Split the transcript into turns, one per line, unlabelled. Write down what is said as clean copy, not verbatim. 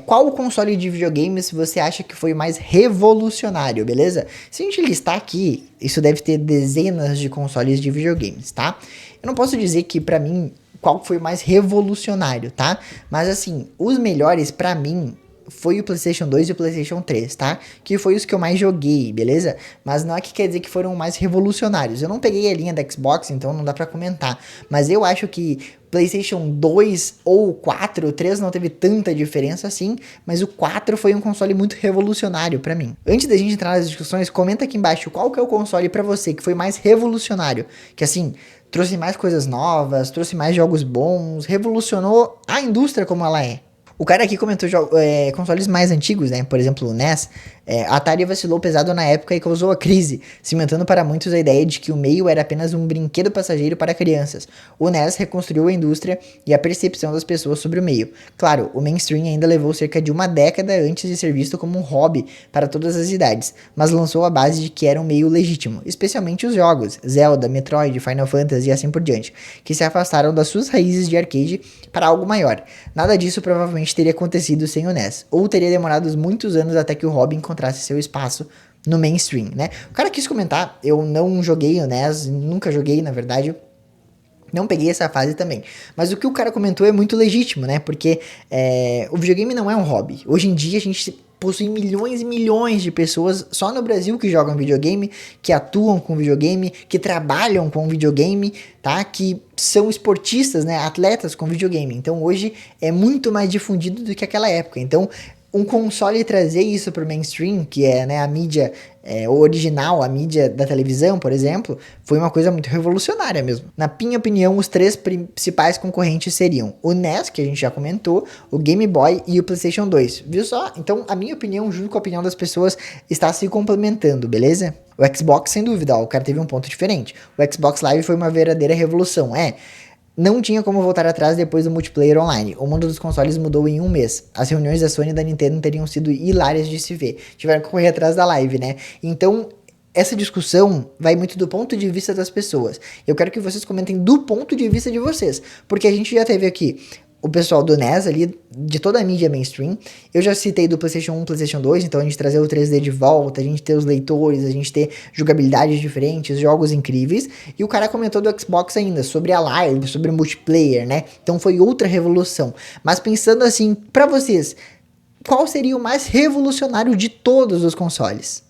qual console de videogames você acha que foi mais revolucionário, beleza? Se a gente listar aqui, isso deve ter dezenas de consoles de videogames, tá? Eu não posso dizer que pra mim qual foi o mais revolucionário, tá? Mas assim, os melhores pra mim foi o PlayStation 2 e o PlayStation 3, tá? Que foi os que eu mais joguei, beleza? Mas não é que quer dizer que foram mais revolucionários. Eu não peguei a linha da Xbox, então não dá pra comentar. Mas eu acho que PlayStation 2 ou 4, o 3 não teve tanta diferença assim, mas o 4 foi um console muito revolucionário pra mim. Antes da gente entrar nas discussões, comenta aqui embaixo qual que é o console pra você que foi mais revolucionário, que assim, trouxe mais coisas novas, trouxe mais jogos bons, revolucionou a indústria como ela é. O cara aqui comentou consoles mais antigos, né? Por exemplo, o NES. A Atari vacilou pesado na época e causou a crise, cimentando para muitos a ideia de que o meio era apenas um brinquedo passageiro para crianças. O NES reconstruiu a indústria e a percepção das pessoas sobre o meio. Claro, o mainstream ainda levou cerca de uma década antes de ser visto como um hobby para todas as idades, mas lançou a base de que era um meio legítimo, especialmente os jogos, Zelda, Metroid, Final Fantasy e assim por diante, que se afastaram das suas raízes de arcade para algo maior. Nada disso provavelmente teria acontecido sem o NES, ou teria demorado muitos anos até que o hobby encontrasse seu espaço no mainstream, né? O cara quis comentar, eu não joguei o NES, nunca joguei, na verdade, não peguei essa fase também. Mas o que o cara comentou é muito legítimo, né? Porque o videogame não é um hobby. Hoje em dia a gente possui milhões e milhões de pessoas só no Brasil que jogam videogame, que atuam com videogame, que trabalham com videogame, tá? Que são esportistas, né? Atletas com videogame. Então hoje é muito mais difundido do que aquela época. Então um console trazer isso pro mainstream, que é, né, a mídia original, a mídia da televisão, por exemplo, foi uma coisa muito revolucionária mesmo. Na minha opinião, os três principais concorrentes seriam o NES, que a gente já comentou, o Game Boy e o PlayStation 2. Viu só? Então, a minha opinião, junto com a opinião das pessoas, está se complementando, beleza? O Xbox, sem dúvida, ó, o cara teve um ponto diferente. O Xbox Live foi uma verdadeira revolução, não tinha como voltar atrás depois do multiplayer online. O mundo dos consoles mudou em um mês. As reuniões da Sony e da Nintendo teriam sido hilárias de se ver. Tiveram que correr atrás da live, né? Então, essa discussão vai muito do ponto de vista das pessoas. Eu quero que vocês comentem do ponto de vista de vocês. Porque a gente já teve aqui o pessoal do NES ali, de toda a mídia mainstream. Eu já citei do PlayStation 1, PlayStation 2, então a gente trazer o 3D de volta, a gente ter os leitores, a gente ter jogabilidades diferentes, jogos incríveis. E o cara comentou do Xbox ainda, sobre a live, sobre o multiplayer, né? Então foi outra revolução. Mas pensando assim, pra vocês, qual seria o mais revolucionário de todos os consoles?